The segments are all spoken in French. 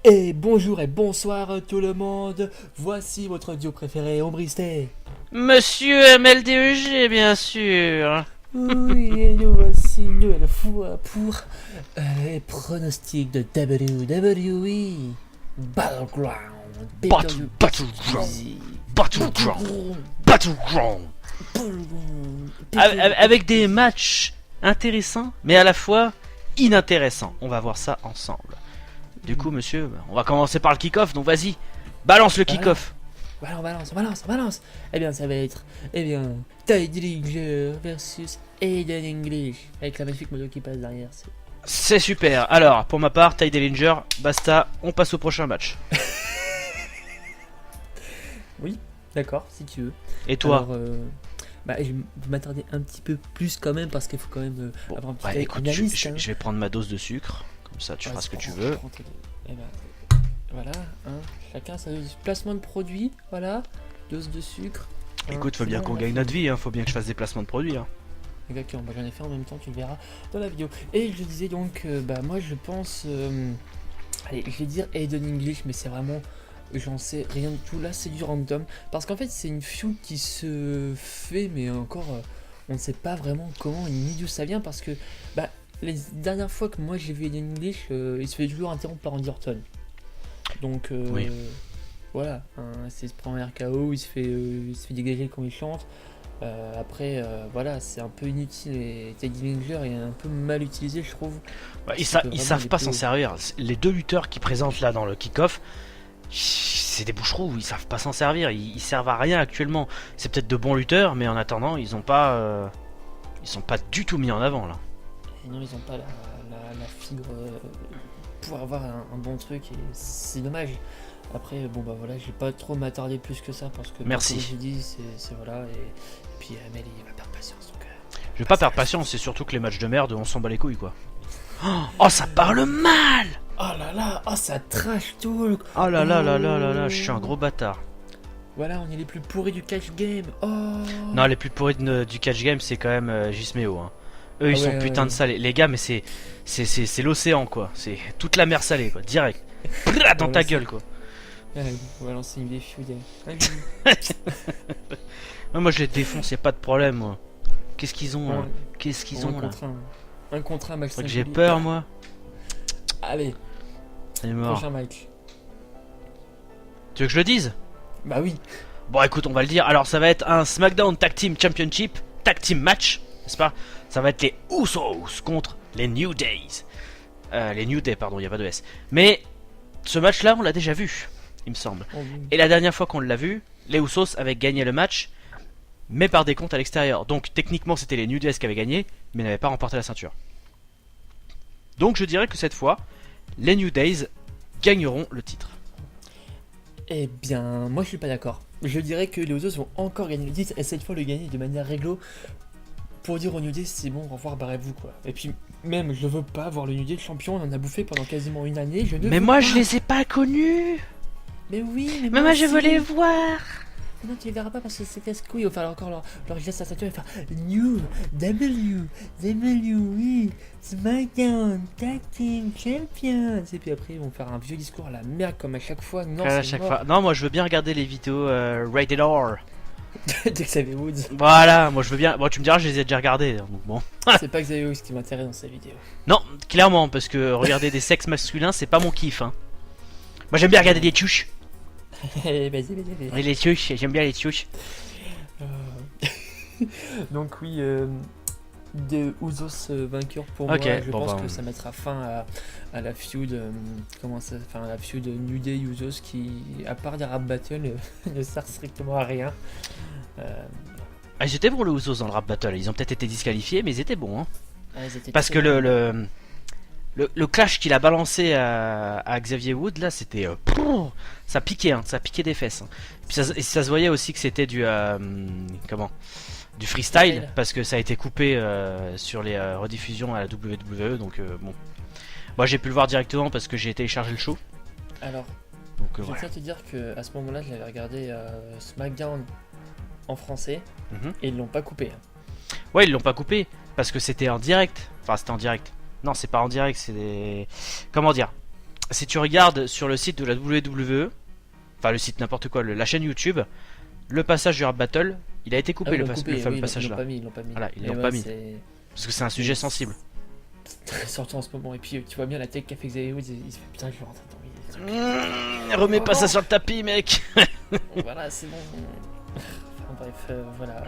Et bonjour et bonsoir tout le monde, voici votre duo préféré, Ombristé. Monsieur MLDEG, bien sûr. Oui, et nous voici une nouvelle fois pour les pronostics de WWE Battleground. Pay-per-view Battleground. exclusive. Battleground. Battleground. Avec des matchs intéressants, mais à la fois inintéressants. On va voir ça ensemble. Du coup, monsieur, on va commencer par le kick-off, donc vas-y, balance le kick-off. Voilà, on balance. Eh bien, ça va être, Ty Dillinger versus Aiden English. Avec la magnifique moto qui passe derrière. C'est super. Alors, pour ma part, Ty Dillinger, basta, on passe au prochain match. Oui, d'accord, si tu veux. Et toi? Alors, je vais m'attarder un petit peu plus quand même parce qu'il faut quand même Bon, avoir un petit ouais, écoute, analyste, je vais prendre ma dose de sucre, comme ça tu feras ce que tu veux. Eh ben, voilà, hein, chacun sa dose de placement de produit, voilà, dose de sucre. Écoute, faut bien qu'on gagne notre vie, hein. Faut bien que je fasse des placements de produits. Hein. Exactement, j'en ai fait en même temps, tu le verras dans la vidéo. Et je disais donc, moi je pense, allez, je vais dire Aiden English, mais c'est vraiment, j'en sais rien du tout, là c'est du random. Parce qu'en fait c'est une feud qui se fait, mais encore, on ne sait pas vraiment comment ni d'où ça vient, parce que, les dernières fois que moi j'ai vu Aiden English, il se fait toujours interrompre par Randy Orton. Donc, Oui. voilà, hein, c'est se prend un RKO, il se fait dégager quand il chante. Après, voilà, c'est un peu inutile et Teddy Dillinger est un peu mal utilisé, je trouve. Ouais, Parce qu'il peut ils vraiment savent pas s'en épauler. servir. Les deux lutteurs qui présentent là dans le kick-off, c'est des boucherous, ils savent pas s'en servir. Ils servent à rien actuellement. C'est peut-être de bons lutteurs, mais en attendant, ils sont pas du tout mis en avant là. Et non, ils ont pas la fibre pour avoir un bon truc et c'est dommage. Après, bon bah voilà, je vais pas trop m'attarder plus que ça parce que, Merci. comme j'ai dit, c'est voilà. Et puis, Mel il va perdre patience. Donc, Je vais pas perdre patience, c'est surtout que les matchs de merde, on s'en bat les couilles quoi. Oh, ça parle mal! oh là là, oh ça trash talk. Oh là là là là là là, je suis un gros bâtard. Voilà, on est les plus pourris du catch game. Oh. Non, les plus pourris du catch game, c'est quand même Gismeo. Hein. Eux, ils Ah sont ouais, putain ouais. de salés. Les gars, mais c'est l'océan quoi. C'est toute la mer salée quoi, direct. Prrr, dans ta gueule quoi. Ouais, on va lancer une vieille feud. Moi, je les défonce, y a pas de problème moi. Qu'est-ce qu'ils ont là? Qu'est-ce qu'ils ont là? Un contre un match. C'est que j'ai peur moi. Allez, C'est mort. prochain match. Tu veux que je le dise? Bah oui. Bon, écoute, on va le dire. Alors, ça va être un SmackDown Tag Team Championship, Tag Team Match, n'est-ce pas? Ça va être les Usos contre les New Days. Les New Day, pardon, il n'y a pas de S. Mais ce match-là, on l'a déjà vu, il me semble. Oh, oui. Et la dernière fois qu'on l'a vu, les Usos avaient gagné le match, mais par des comptes à l'extérieur. Donc, techniquement, c'était les New Days qui avaient gagné, mais n'avaient pas remporté la ceinture. Donc, je dirais que cette fois, les New Days gagneront le titre. Eh bien, moi je suis pas d'accord. Je dirais que les Usos vont encore gagner le titre et cette fois le gagner de manière réglo. Pour dire au New Day c'est bon, au revoir, barrez-vous quoi. Et puis même je veux pas voir le New Day champion, on en a bouffé pendant quasiment une année. Je ne Mais veux moi, pas. je les ai pas connus. Mais oui, mais Mais moi, je aussi. veux les voir. Non, tu les verras pas parce que c'est casse-couille. Il va falloir encore leur geste à ceinture et faire New WWE SmackDown Tag Team Champions. Et puis après, ils vont faire un vieux discours à la merde comme à chaque fois. Non, À c'est chaque mort. fois. Non, moi je veux bien regarder les vidéos Rated R. De Xavier Woods. Voilà, moi je veux bien. Bon, tu me diras, je les ai déjà regardés. Donc bon. C'est pas Xavier Woods qui m'intéresse dans sa vidéo. Non, clairement, parce que regarder des sexes masculins, c'est pas mon kiff. Hein. Moi j'aime bien regarder des touches. Allez, vas-y. Oui, les touches, j'aime bien les touches. Donc oui, de Usos vainqueur pour Ok, moi. Je bon, pense bah, que ça mettra fin à la feud. À la feud New Day Usos qui, à part des rap battles, ne sert strictement à rien. Ah, ils étaient bons le Usos dans le rap battle. Ils ont peut-être été disqualifiés, mais ils étaient bons. Hein. Ils étaient Parce très que bons. le clash qu'il a balancé à Xavier Wood, là, c'était. Ça piquait, hein, ça piquait des fesses. Hein. Puis ça se voyait aussi que c'était du. Comment? Du freestyle, Freestyle. parce que ça a été coupé sur les rediffusions à la WWE. Donc, bon. Moi, j'ai pu le voir directement parce que j'ai téléchargé le show. Alors, Donc, je voilà. tiens à te dire que à ce moment-là, je l'avais regardé SmackDown en français Mhm. et ils l'ont pas coupé. Ouais, ils l'ont pas coupé parce que c'était en direct. Enfin, c'était en direct. Non, c'est pas en direct, c'est des. Comment dire? si tu regardes sur le site de la WWE, enfin le site n'importe quoi, la chaîne YouTube, le passage du rap battle, il a été Ah, coupé, ils l'ont le coupé, fameux oui, passage ils l'ont là. pas mis, ils l'ont pas mis. Voilà, ils Mais l'ont ouais, pas mis. c'est Parce que c'est un sujet sensible. très sorti en ce moment. Et puis tu vois bien la tech qu'a fait Xavier Woods, il se fait putain, je vais rentrer dans Remets pas Oh ça non. sur le tapis, mec. Voilà, c'est bon. Enfin bref, voilà.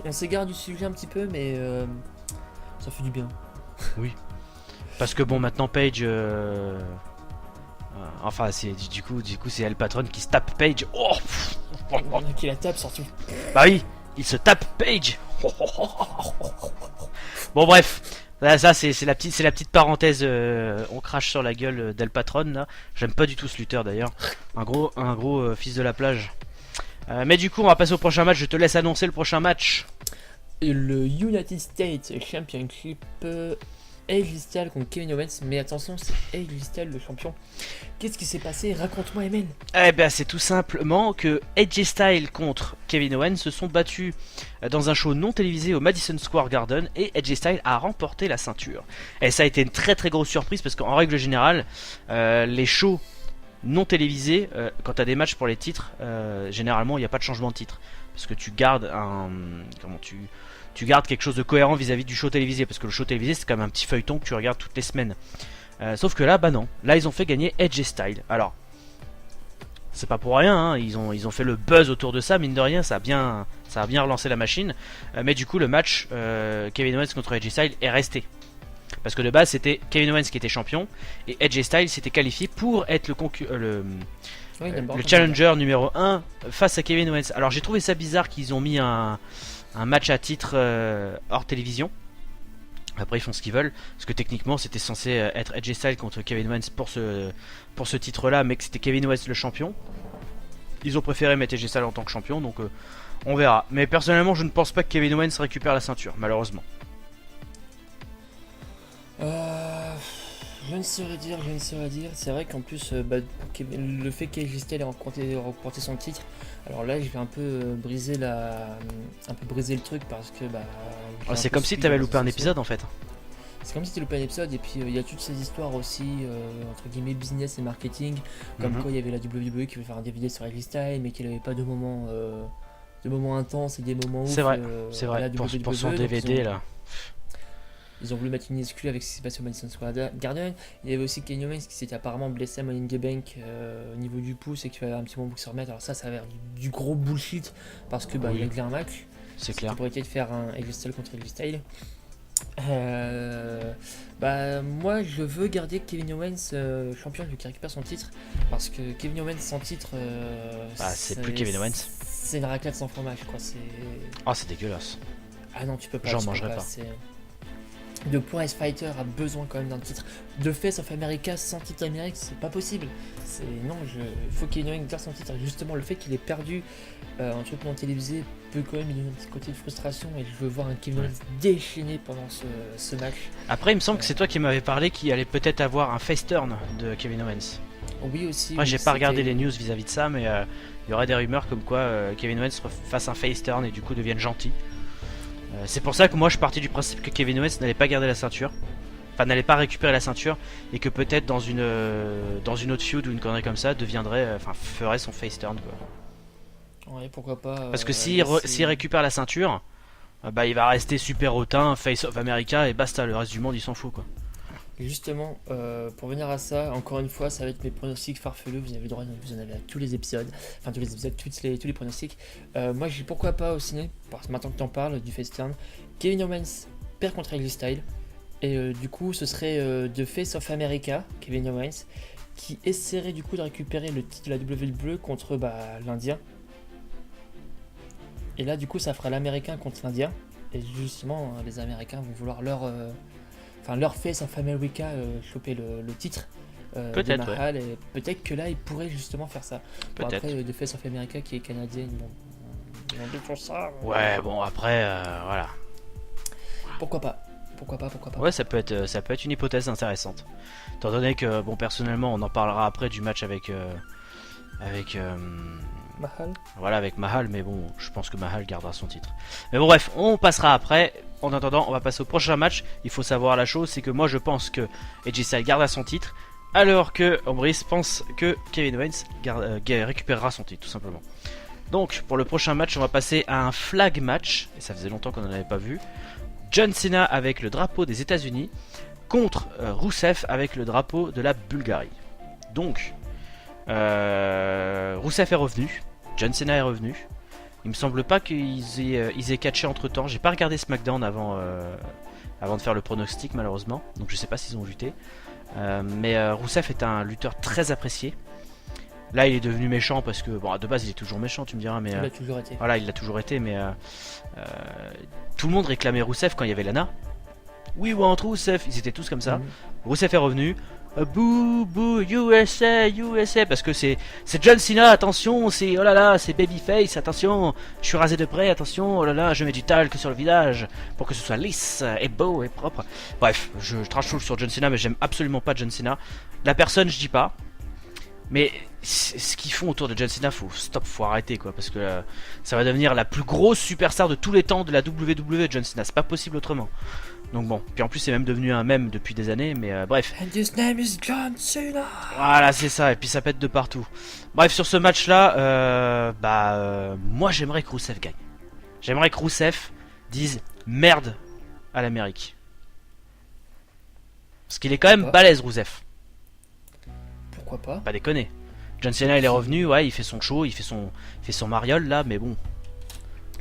On s'égare du sujet un petit peu, mais ça fait du bien. Parce que bon, maintenant Paige, enfin, c'est du coup, c'est elle patronne qui se tape Paige. Oh, Qui la tape surtout. bah oui, il se tape Paige. Bon bref, là, ça c'est la petite parenthèse. On crache sur la gueule d'El Patron là. J'aime pas du tout ce lutteur d'ailleurs. Un gros fils de la plage. Mais du coup, on va passer au prochain match. Je te laisse annoncer le prochain match. Et le United States Championship, AJ Styles contre Kevin Owens. Mais attention, c'est AJ Styles le champion. Qu'est-ce qui s'est passé? Raconte-moi, Emen. Eh ben, c'est tout simplement que AJ Styles contre Kevin Owens se sont battus dans un show non télévisé au Madison Square Garden et AJ Styles a remporté la ceinture. Et ça a été une très très grosse surprise parce qu'en règle générale, les shows non télévisés, quand tu as des matchs pour les titres, généralement il n'y a pas de changement de titre. Parce que tu gardes tu gardes quelque chose de cohérent vis-à-vis du show télévisé. Parce que le show télévisé c'est comme un petit feuilleton que tu regardes toutes les semaines. Sauf que là, bah non. Là, ils ont fait gagner AJ Styles. Alors, c'est pas pour rien, hein. Ils ont fait le buzz autour de ça, mine de rien, ça a bien relancé la machine. Mais du coup, le match Kevin Owens contre AJ Styles est resté. Parce que de base, c'était Kevin Owens qui était champion et AJ Styles s'était qualifié pour être le challenger numéro 1 face à Kevin Owens. Alors, j'ai trouvé ça bizarre qu'ils ont mis un match à titre hors télévision. Après ils font ce qu'ils veulent, parce que techniquement c'était censé être AJ Styles contre Kevin Owens pour ce titre là, mais que c'était Kevin Owens le champion. Ils ont préféré mettre AJ Styles en tant que champion, donc on verra. Mais personnellement je ne pense pas que Kevin Owens récupère la ceinture, malheureusement. Je ne saurais dire. C'est vrai qu'en plus, le fait qu'AJ Styles ait remporté son titre, alors là, je vais un peu briser le truc parce que C'est comme si tu avais loupé un épisode en fait. C'est comme si tu loupé un épisode et puis il y a toutes ces histoires aussi entre guillemets business et marketing, comme quoi il y avait la WWE qui voulait faire un DVD sur AJ Styles mais qu'il n'avait pas de moments intenses et des moments ouf. C'est vrai, à la pour son WWE, DVD là. Ils ont voulu mettre une exclue avec ce qui s'est passé au Madison Square Garden. Il y avait aussi Kevin Owens qui s'était apparemment blessé à Money in the Bank au niveau du pouce et qui avait un petit moment pour se remettre. Alors ça a l'air du gros bullshit parce que Oui. il a réglé un match. C'est clair. Qui pourrait être de faire un AJ Styles contre AJ Styles. Moi je veux garder Kevin Owens champion, je veux qu'il récupère son titre parce que Kevin Owens sans titre c'est plus Kevin Owens. C'est une raclette sans fromage quoi. Oh, c'est dégueulasse. Ah non, tu peux pas. J'en mangerai pas. The Prize Fighter a besoin quand même d'un titre. The Face of America sans titre américain, c'est pas possible. Il faut qu'il ait garde son titre. Justement, le fait qu'il ait perdu un truc non télévisé peut quand même lui donner un petit côté de frustration. Et je veux voir un Kevin Owens déchaîné pendant ce match. Après, il me semble que c'est toi qui m'avais parlé qu'il allait peut-être avoir un face turn de Kevin Owens. Oui, aussi. Moi, oui, j'ai pas regardé les news vis-à-vis de ça, mais il y aurait des rumeurs comme quoi Kevin Owens fasse un face turn et du coup devienne gentil. C'est pour ça que moi je partais du principe que Kevin Owens n'allait pas garder la ceinture, enfin n'allait pas récupérer la ceinture, et que peut-être dans une autre feud ou une connerie comme ça ferait son face turn quoi. Ouais, pourquoi pas. Parce que s'il récupère la ceinture, il va rester super hautain, face of America et basta, le reste du monde il s'en fout quoi. Justement, pour venir à ça, encore une fois, ça va être mes pronostics farfelus. Vous avez le droit, vous en avez à tous les épisodes, tous les pronostics. Moi, j'ai pourquoi pas au ciné, parce que maintenant que t'en parles du face turn, Kevin Owens perd contre AJ Styles, et du coup, ce serait The Face of America, Kevin Owens, qui essaierait du coup de récupérer le titre de la WWE contre l'Indien. Et là, du coup, ça fera l'Américain contre l'Indien, et justement, les Américains vont vouloir leur Face of America choper le titre de Mahal, ouais. Et peut-être que là il pourrait justement faire ça. Bon, après The Face of America qui est canadienne, ils ont dit pour ça. Ouais, bon après voilà. Pourquoi pas. Ouais, ça peut être une hypothèse intéressante. Étant donné que personnellement on en parlera après du match avec Mahal. Voilà, avec Mahal, mais bon, je pense que Mahal gardera son titre. Mais bon, bref, on passera après. En attendant, on va passer au prochain match. Il faut savoir la chose, c'est que moi je pense que AJ Styles gardera son titre, alors que Brice pense que Kevin Owens récupérera son titre, tout simplement. Donc, pour le prochain match, on va passer à un flag match, et ça faisait longtemps qu'on n'en avait pas vu. John Cena avec le drapeau des États-Unis contre Rusev avec le drapeau de la Bulgarie. Donc, Rusev est revenu, John Cena est revenu. Il me semble pas qu'ils aient catché entre temps. J'ai pas regardé SmackDown avant de faire le pronostic, malheureusement. Donc je sais pas s'ils ont lutté. Mais Rusev est un lutteur très apprécié. Là, il est devenu méchant parce que, bon, de base, il est toujours méchant, tu me diras. Mais Il a toujours été. voilà, il l'a toujours été. Mais tout le monde réclamait Rusev quand il y avait Lana. We want Rusev. Ils étaient tous comme ça. Rusev est revenu. Boo boo USA USA parce que c'est John Cena, attention, c'est oh là là, c'est Babyface, attention, je suis rasé de près, attention, oh là là, je mets du talc sur le visage pour que ce soit lisse et beau et propre. Bref, je trash talk sur John Cena, mais j'aime absolument pas John Cena. La personne, je dis pas, mais ce qu'ils font autour de John Cena, faut arrêter quoi, parce que ça va devenir la plus grosse superstar de tous les temps de la WWE. John Cena, c'est pas possible autrement. Donc bon, puis en plus c'est même devenu un mème depuis des années, mais bref. And his name is John Cena. Voilà, c'est ça, et puis ça pète de partout. Bref, sur ce match-là, moi j'aimerais que Rusev gagne. J'aimerais que Rusev dise merde à l'Amérique. Parce qu'il est quand même balèze, Rusev. Pourquoi pas? Pas déconner. John Cena il est revenu, ouais, il fait son show, il fait son mariole là, mais bon.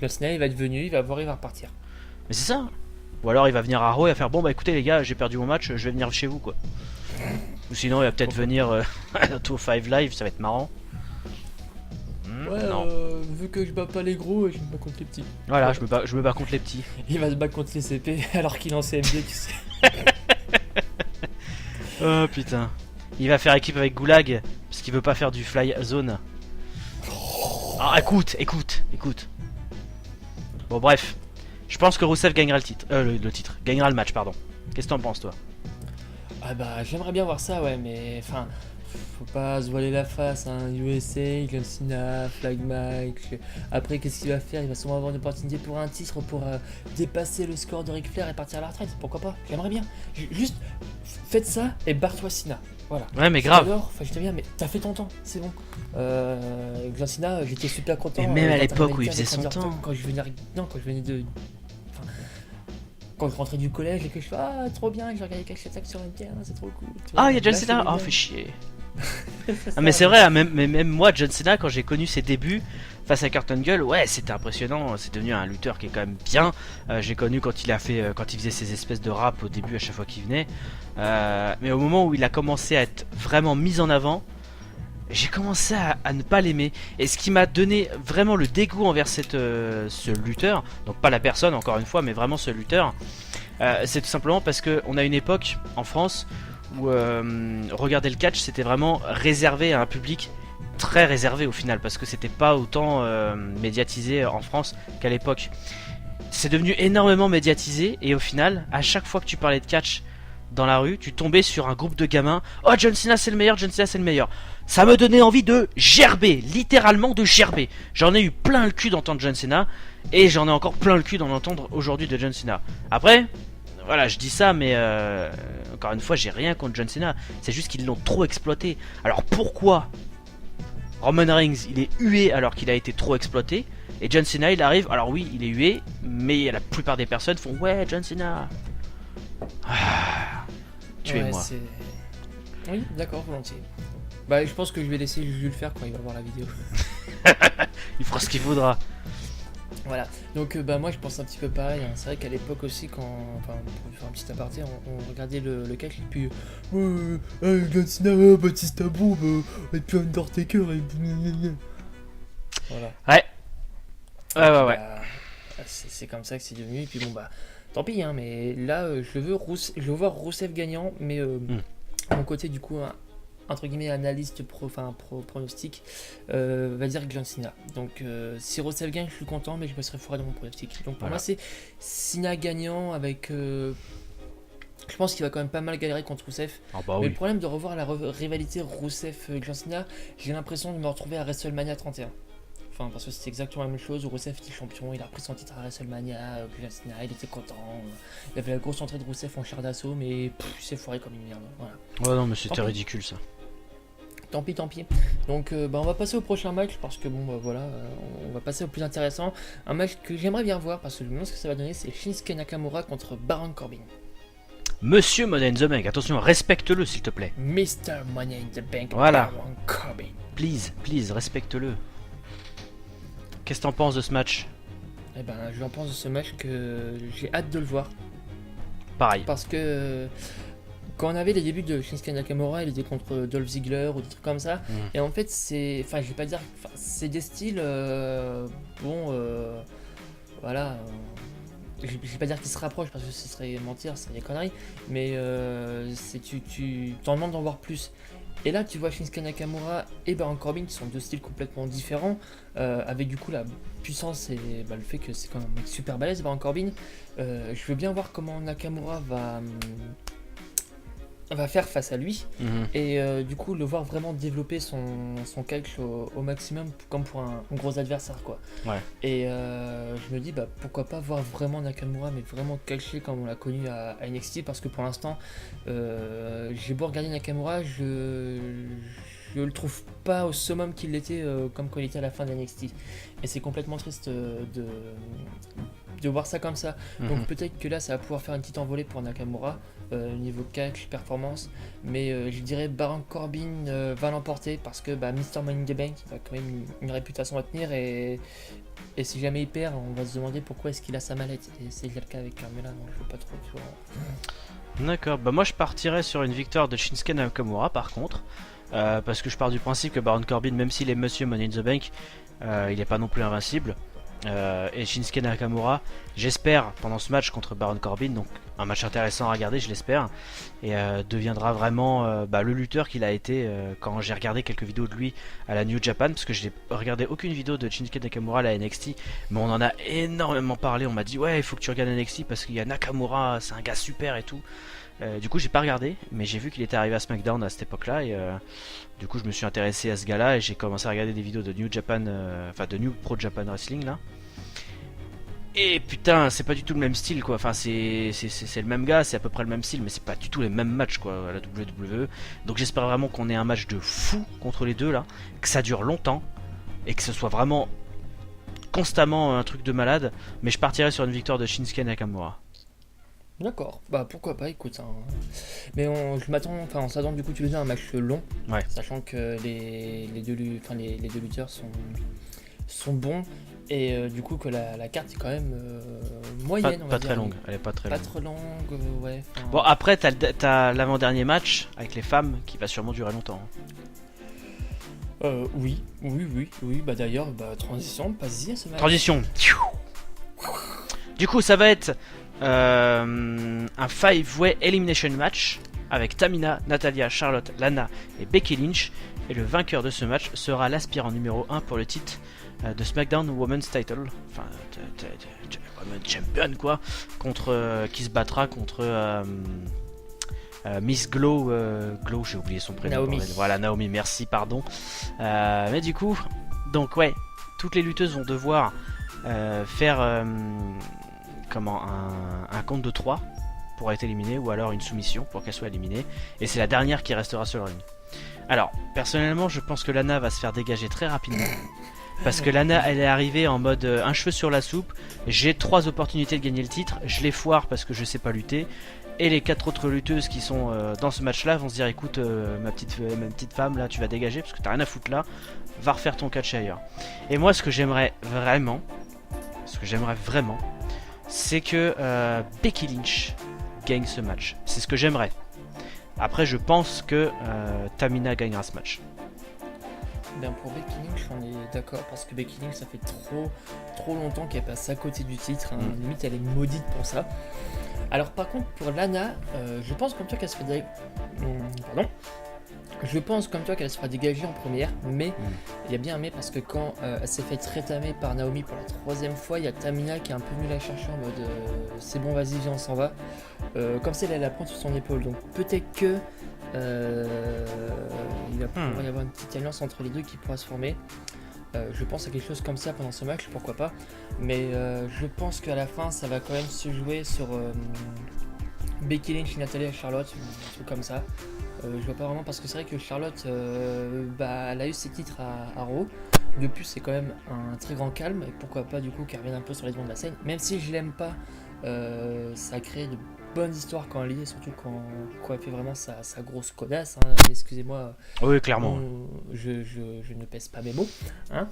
John Cena il va être venu, il va voir, il va repartir. Mais c'est ça. Ou alors il va venir à Raw et faire bon bah écoutez les gars, j'ai perdu mon match, je vais venir chez vous quoi. Ou sinon il va peut-être venir à 205 Live, ça va être marrant. Ouais, non. Vu que je bats pas les gros, je me bats contre les petits. Voilà, je me bats contre les petits. Il va se battre contre les CP alors qu'il est en CMD, tu sais. Oh putain. Il va faire équipe avec Goulag parce qu'il veut pas faire du fly zone. Ah écoute. Bon bref. Je pense que Rusev gagnera le titre. Gagnera le match, pardon. Qu'est-ce que t'en penses toi? Ah bah j'aimerais bien voir ça, ouais, mais enfin, faut pas se voiler la face, hein. USA, John Cena, Flag match. Après, qu'est-ce qu'il va faire? Il va sûrement avoir une opportunité pour un titre, pour dépasser le score de Ric Flair et partir à la retraite. Pourquoi pas? J'aimerais bien. Juste, faites ça et barre-toi Cena. Voilà. Ouais, mais grave. Alors, enfin, je te dis bien, mais t'as fait ton temps, c'est bon. John Cena, j'étais super content. Et même à l'époque où il faisait son temps. Quand je venais de. Quand je rentrais du collège et que je fais ah trop bien, j'ai regardé quelques attaques sur NTR, c'est trop cool. Ah, il y a John Cena. Oh, fait chier. Ah, mais c'est vrai, même moi, John Cena, quand j'ai connu ses débuts face à Kurt Angle, ouais, c'était impressionnant. C'est devenu un lutteur qui est quand même bien. J'ai connu quand il faisait ses espèces de rap au début à chaque fois qu'il venait. Mais au moment où il a commencé à être vraiment mis en avant, j'ai commencé à ne pas l'aimer. Et ce qui m'a donné vraiment le dégoût envers ce lutteur, donc pas la personne encore une fois, mais vraiment ce lutteur, c'est tout simplement parce qu'on a une époque en France où regarder le catch c'était vraiment réservé à un public très réservé au final, parce que c'était pas autant médiatisé en France qu'à l'époque. C'est devenu énormément médiatisé et au final, à chaque fois que tu parlais de catch dans la rue, tu tombais sur un groupe de gamins. Oh, John Cena c'est le meilleur, John Cena c'est le meilleur. Ça me donnait envie de gerber, littéralement de gerber. J'en ai eu plein le cul d'entendre John Cena et j'en ai encore plein le cul d'en entendre aujourd'hui de John Cena. Après, voilà, je dis ça, mais encore une fois, j'ai rien contre John Cena. C'est juste qu'ils l'ont trop exploité. Alors pourquoi Roman Reigns il est hué alors qu'il a été trop exploité, et John Cena il arrive, alors oui il est hué, mais la plupart des personnes font ouais John Cena. Tuez-moi. Ouais, oui, d'accord, volontiers. Bah, je pense que je vais laisser Jules le faire quand il va voir la vidéo. Il fera ce qu'il voudra. Voilà, donc bah moi je pense un petit peu pareil, hein. C'est vrai qu'à l'époque aussi pour faire un petit aparté, on regardait le catch et puis John Cena, Batista Bomb, et puis Undertaker et voilà. Ouais. Ouais. Bah, c'est comme ça que c'est devenu, et puis bon bah tant pis, hein, mais là je veux voir Rusev gagnant, mais mon côté du coup entre guillemets analyste pronostic va dire John Cena. Donc si Rusev gagne je suis content, mais je me serais foiré dans mon pronostic. Donc pour moi c'est Cena gagnant avec je pense qu'il va quand même pas mal galérer contre Rusev. Mais le problème de revoir la rivalité Rusev John Cena, j'ai l'impression de me retrouver à WrestleMania 31. Enfin, parce que c'est exactement la même chose. Rusev était champion, il a repris son titre à WrestleMania, John Cena, il était content. Il avait la grosse entrée de Rusev en char d'assaut, mais il s'est foiré comme une merde. Voilà. Ouais, non, mais c'était Tant pis. ridicule ça. Tant pis, tant pis. Donc, on va passer au prochain match parce que bon, bah voilà, on va passer au plus intéressant. Un match que j'aimerais bien voir parce que je me demande ce que ça va donner, c'est Shinsuke Nakamura contre Baron Corbin. Monsieur Money in the Bank, attention, respecte-le s'il te plaît. Mr. Money in the Bank, Voilà. Baron Corbin. Please, respecte-le. Qu'est-ce que t'en penses de ce match? Eh ben, j'en pense de ce match que j'ai hâte de le voir. Pareil. Parce que quand on avait les débuts de Shinsuke Nakamura, il était contre Dolph Ziggler ou des trucs comme ça. Et en fait, c'est. Enfin, je vais pas dire. C'est des styles. Voilà. Je vais pas dire qu'ils se rapprochent parce que ce serait mentir, c'est des conneries. Mais tu t'en demandes d'en voir plus. Et là, tu vois Shinsuke Nakamura et Baron Corbin qui sont deux styles complètement différents. Avec du coup la puissance et le fait que c'est quand même un mec super balèze, Baron Corbin. Je veux bien voir comment Nakamura va faire face à lui et du coup le voir vraiment développer son catch au maximum comme pour un gros adversaire quoi. Ouais. Et je me dis pourquoi pas voir vraiment Nakamura mais vraiment catché comme on l'a connu à NXT parce que pour l'instant j'ai beau regarder Nakamura, je le trouve pas au summum qu'il était comme quand il était à la fin de NXT et c'est complètement triste de voir ça comme ça. Donc peut-être que là ça va pouvoir faire une petite envolée pour Nakamura niveau catch, performance, mais je dirais Baron Corbin va l'emporter parce que Mr. Money in the Bank il a quand même une réputation à tenir et si jamais il perd on va se demander pourquoi est-ce qu'il a sa mallette et c'est déjà le cas avec Carmella donc je veux pas trop tu vois. D'accord, moi je partirais sur une victoire de Shinsuke Nakamura par contre. Parce que je pars du principe que Baron Corbin, même s'il est Monsieur Money in the Bank, il n'est pas non plus invincible. Et Shinsuke Nakamura, j'espère pendant ce match contre Baron Corbin, donc un match intéressant à regarder, je l'espère, et deviendra vraiment le lutteur qu'il a été quand j'ai regardé quelques vidéos de lui à la New Japan, parce que je n'ai regardé aucune vidéo de Shinsuke Nakamura à la NXT, mais on en a énormément parlé. On m'a dit ouais, il faut que tu regardes NXT parce qu'il y a Nakamura, c'est un gars super et tout. Du coup j'ai pas regardé, mais j'ai vu qu'il était arrivé à SmackDown à cette époque là et du coup je me suis intéressé à ce gars là et j'ai commencé à regarder des vidéos de New Japan, de New Pro Japan Wrestling là. Et putain, c'est pas du tout le même style quoi, enfin c'est le même gars, c'est à peu près le même style, mais c'est pas du tout les mêmes matchs quoi à la WWE. Donc j'espère vraiment qu'on ait un match de fou contre les deux là, que ça dure longtemps et que ce soit vraiment constamment un truc de malade, mais je partirai sur une victoire de Shinsuke Nakamura. D'accord, pourquoi pas, écoute. Mais on s'attend du coup tous les deux à un match long, Ouais. sachant que les deux lutteurs sont bons et du coup que la carte est quand même moyenne. Pas très longue, elle est pas très longue. Pas trop longue, ouais. Bon après t'as l'avant-dernier match avec les femmes qui va sûrement durer longtemps. Oui, d'ailleurs, transition, passe-y à ce match. Transition. Du coup ça va être un 5-way elimination match avec Tamina, Natalya, Charlotte, Lana et Becky Lynch, et le vainqueur de ce match sera l'aspirant numéro 1 pour le titre de SmackDown Women's Title, enfin Women's Champion quoi, qui se battra contre Miss Glow, j'ai oublié son prénom. Naomi. Voilà, Naomi, merci, pardon. Mais du coup, donc ouais, toutes les lutteuses vont devoir faire un compte de 3 pour être éliminé, ou alors une soumission pour qu'elle soit éliminée, et c'est la dernière qui restera sur le ring. Alors personnellement je pense que Lana va se faire dégager très rapidement parce que Lana elle est arrivée en mode un cheveu sur la soupe, j'ai 3 opportunités de gagner le titre, je les foire parce que je sais pas lutter, et les 4 autres lutteuses qui sont dans ce match là vont se dire écoute ma petite femme là, tu vas dégager parce que t'as rien à foutre là, va refaire ton catch ailleurs. Et moi ce que j'aimerais vraiment c'est que Becky Lynch gagne ce match. C'est ce que j'aimerais. Après, je pense que Tamina gagnera ce match. Pour Becky Lynch, on est d'accord parce que Becky Lynch, ça fait trop longtemps qu'elle passe à côté du titre. Limite, elle est maudite pour ça. Alors, par contre, pour Lana, je pense comme toi qu'elle se fait Je pense comme toi qu'elle se fera dégager en première, mais il y a bien un mais parce que quand elle s'est fait rétamer par Naomi pour la 3e fois, il y a Tamina qui est un peu venue la chercher en mode c'est bon, vas-y, viens, on s'en va. Comme ça, elle la prend sur son épaule. Donc peut-être que il va pouvoir y avoir une petite alliance entre les deux qui pourra se former. Je pense à quelque chose comme ça pendant ce match, pourquoi pas. Mais je pense qu'à la fin, ça va quand même se jouer sur Becky Lynch, Natalia et Charlotte, un truc comme ça. Je vois pas vraiment parce que c'est vrai que Charlotte, elle a eu ses titres à Raw. Depuis, c'est quand même un très grand calme. Et pourquoi pas du coup qu'elle revienne un peu sur les devants de la scène. Même si je l'aime pas, ça crée de bonnes histoires quand elle y est, surtout quand elle fait vraiment sa grosse codasse. Hein. Excusez-moi. Oui, clairement. Je ne pèse pas mes mots. Hein.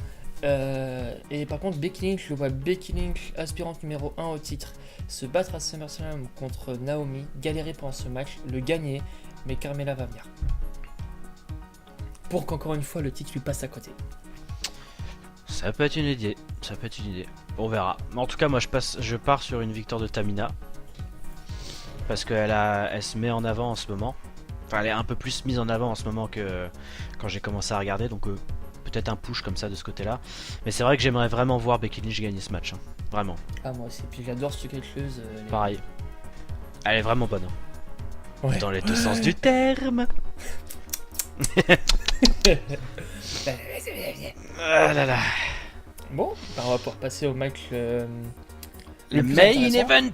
Et par contre, Becky Lynch, je vois Becky Lynch, aspirante numéro 1 au titre, se battre à SummerSlam contre Naomi, galérer pendant ce match, le gagner, mais Carmella va venir. Pour qu'encore une fois, le titre lui passe à côté. Ça peut être une idée. On verra. En tout cas, moi, je pars sur une victoire de Tamina. Parce elle se met en avant en ce moment. Enfin, elle est un peu plus mise en avant en ce moment que quand j'ai commencé à regarder. Donc, peut-être un push comme ça de ce côté-là. Mais c'est vrai que j'aimerais vraiment voir Becky Lynch gagner ce match. Hein. Vraiment. Ah, moi aussi. Puis j'adore ce quelque chose. Pareil. Elle est vraiment bonne. Hein. Ouais. Dans les deux sens du terme. Ah là là. Bon, on va pouvoir passer au match Le plus main intéressant. event.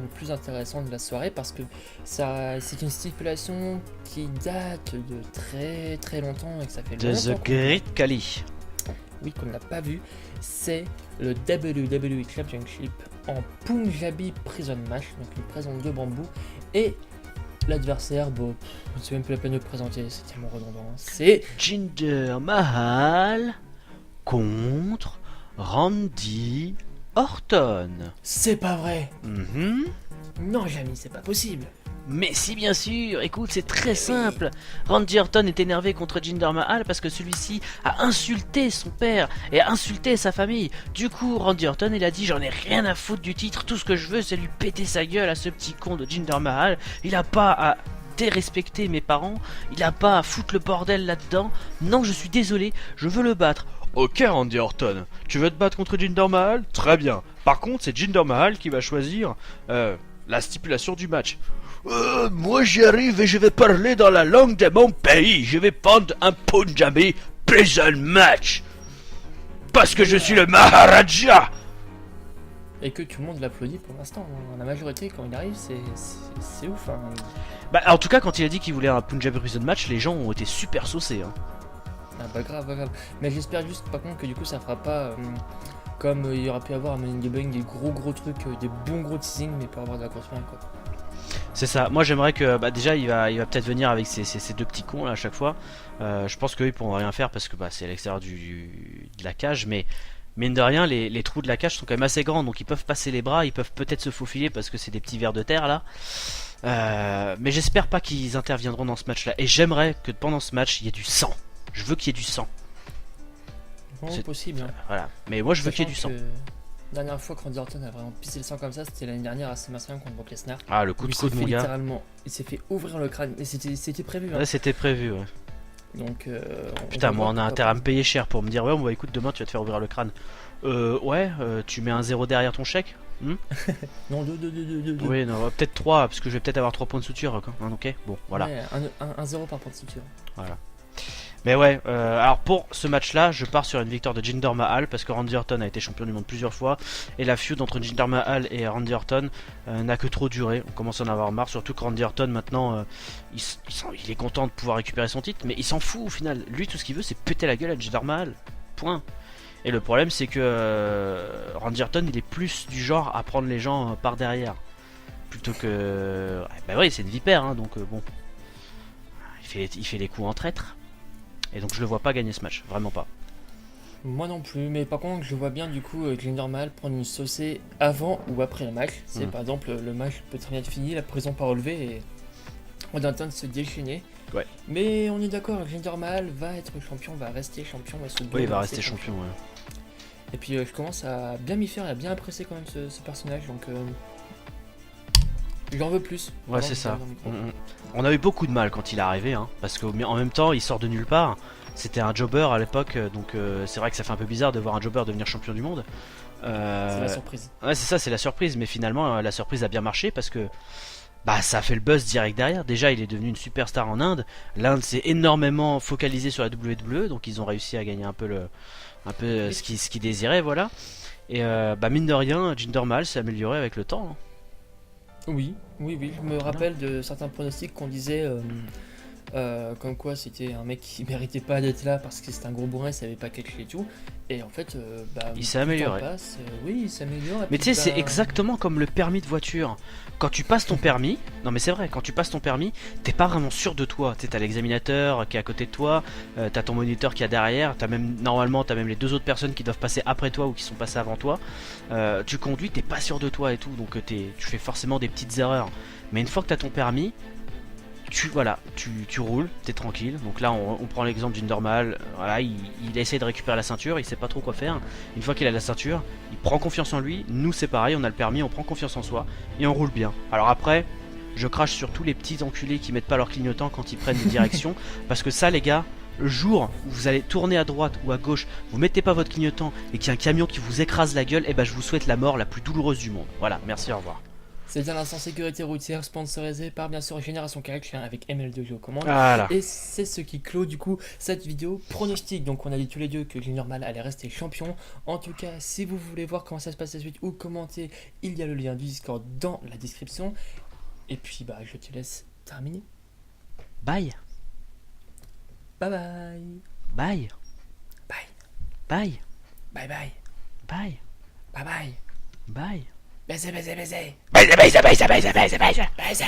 Le plus intéressant de la soirée parce que c'est une stipulation qui date de très très longtemps et que ça fait De longtemps The Great Khali. oui, qu'on n'a pas vu, c'est le WWE Championship en Punjabi Prison Match, donc une prison de bambou, et l'adversaire, bon, c'est même plus la peine de le présenter, c'est tellement redondant, c'est Jinder Mahal contre Randy Orton. c'est pas vrai. Mhm. Non, Jamy, c'est pas possible. Mais si, bien sûr, écoute, c'est très simple. Randy Orton est énervé contre Jinder Mahal parce que celui-ci a insulté son père et a insulté sa famille. Du coup, Randy Orton, il a dit: j'en ai rien à foutre du titre, tout ce que je veux, c'est lui péter sa gueule à ce petit con de Jinder Mahal. Il a pas à dérespecter mes parents, il a pas à foutre le bordel là-dedans. Non, je suis désolé, je veux le battre. Ok, Randy Orton, tu veux te battre contre Jinder Mahal? Très bien. Par contre, c'est Jinder Mahal qui va choisir la stipulation du match. Moi j'arrive et je vais parler dans la langue de mon pays. Je vais prendre un Punjabi Prison Match. Parce que je suis le Maharaja. Et que tout le monde l'applaudit pour l'instant. Hein. La majorité, quand il arrive, c'est ouf. Hein. Bah, en tout cas, quand il a dit qu'il voulait un Punjabi Prison Match, les gens ont été super saucés. Hein. Ah bah grave, bah grave. Mais j'espère juste par contre que du coup ça fera pas comme il y aurait pu avoir à Money in the Bank des gros trucs, des bons gros teasings, mais pour avoir de la grosse main quoi. C'est ça. Moi j'aimerais que déjà il va peut-être venir avec ces deux petits cons là à chaque fois. Je pense qu'eux ils pourront rien faire parce que c'est à l'extérieur de la cage, mais mine de rien les trous de la cage sont quand même assez grands, donc ils peuvent passer les bras, ils peuvent peut-être se faufiler parce que c'est des petits vers de terre là. Mais j'espère pas qu'ils interviendront dans ce match là. Et j'aimerais que pendant ce match il y ait du sang. Je veux qu'il y ait du sang. Bon, C'est possible. Hein. Voilà. Mais moi je veux qu'il y ait du sang. La dernière fois que Randy Orton a vraiment pissé le sang comme ça, c'était l'année dernière à SummerSlam contre Brock Lesnar. Ah, le coup de coude, mon gars. Littéralement, il s'est fait ouvrir le crâne. Et c'était prévu. Hein. Ouais, c'était prévu, ouais. Donc, putain, moi on a intérêt à me payer cher pour me dire: ouais, bah écoute, demain tu vas te faire ouvrir le crâne. Tu mets un 0 derrière ton chèque. Non, 2. Oui, non, peut-être 3, parce que je vais peut-être avoir 3 points de suture. Quoi. Hein, ok, bon, voilà. Ouais, un 0 par point de suture. Voilà. Mais ouais, alors pour ce match-là, je pars sur une victoire de Jinder Mahal parce que Randy Orton a été champion du monde plusieurs fois et la feud entre Jinder Mahal et Randy Orton n'a que trop duré. On commence à en avoir marre, surtout que Randy Orton maintenant, il est content de pouvoir récupérer son titre, mais il s'en fout au final. Lui, tout ce qu'il veut, c'est péter la gueule à Jinder Mahal. Point. Et le problème, c'est que Randy Orton, il est plus du genre à prendre les gens par derrière plutôt que. Bah oui, c'est une vipère, hein, donc bon, il fait les coups en traître. Et donc je le vois pas gagner ce match, vraiment pas. Moi non plus, mais par contre je vois bien du coup Jinder Mahal prendre une saucée avant ou après le match. C'est par exemple le match peut très bien être fini, la prison pas relevée et on est en train de se déchaîner. Ouais. Mais on est d'accord, Jinder Mahal va être champion, va rester champion. Oui, il va rester champion, ouais. Et puis je commence à bien m'y faire et à bien apprécier quand même ce personnage, donc j'en veux plus. Ouais, c'est ça. On a eu beaucoup de mal quand il est arrivé, hein, parce qu'en même temps, il sort de nulle part. C'était un jobber à l'époque, donc c'est vrai que ça fait un peu bizarre de voir un jobber devenir champion du monde. C'est la surprise. Ouais, c'est ça, c'est la surprise, mais finalement, la surprise a bien marché parce que bah ça a fait le buzz direct derrière. Déjà, il est devenu une superstar en Inde. L'Inde s'est énormément focalisée sur la WWE, donc ils ont réussi à gagner un peu Oui. ce qu'ils désiraient, voilà. Et bah mine de rien, Jinder Mahal s'est amélioré avec le temps, hein. Oui, oui, oui, je me Voilà. rappelle de certains pronostics qu'on disait comme quoi c'était un mec qui méritait pas d'être là parce que c'était un gros bourrin, il savait pas catcher et tout. Et en fait, bah, Il s'est plus le temps amélioré. passe, oui, il s'améliore. Et Mais puis, tu sais, c'est bah, exactement comme le permis de voiture. Quand tu passes ton permis, non mais c'est vrai, quand tu passes ton permis, t'es pas vraiment sûr de toi. Tu sais, t'as l'examinateur qui est à côté de toi, t'as ton moniteur qui est derrière, normalement, t'as même les deux autres personnes qui doivent passer après toi ou qui sont passées avant toi. Tu conduis, t'es pas sûr de toi et tout, donc tu fais forcément des petites erreurs. Mais une fois que t'as ton permis, tu roules, t'es tranquille. Donc là, on prend l'exemple d'une normale. Voilà, il essaie de récupérer la ceinture, il sait pas trop quoi faire. Une fois qu'il a la ceinture, il prend confiance en lui. Nous, c'est pareil, on a le permis, on prend confiance en soi et on roule bien. Alors après, je crache sur tous les petits enculés qui mettent pas leur clignotant quand ils prennent des directions, parce que ça, les gars. Le jour où vous allez tourner à droite ou à gauche, vous mettez pas votre clignotant et qu'il y a un camion qui vous écrase la gueule, et ben je vous souhaite la mort la plus douloureuse du monde. Voilà, merci, au revoir. c'est bien l'instant sécurité routière sponsorisé par bien sûr Génération Carré avec ML2G aux commandes. Voilà. Et c'est ce qui clôt du coup cette vidéo pronostic. Donc on a dit tous les deux que Junior Mal allait rester champion. En tout cas, si vous voulez voir comment ça se passe la suite ou commenter, il y a le lien du Discord dans la description. Et puis bah je te laisse terminer. Bye, Bye bye. bye, Bye. bye, Bye bye. bye, Bye bye. bye. Baiser, baiser, baiser. Bye, bye, bye, bye, bye, bye, bye, bye. Baiser.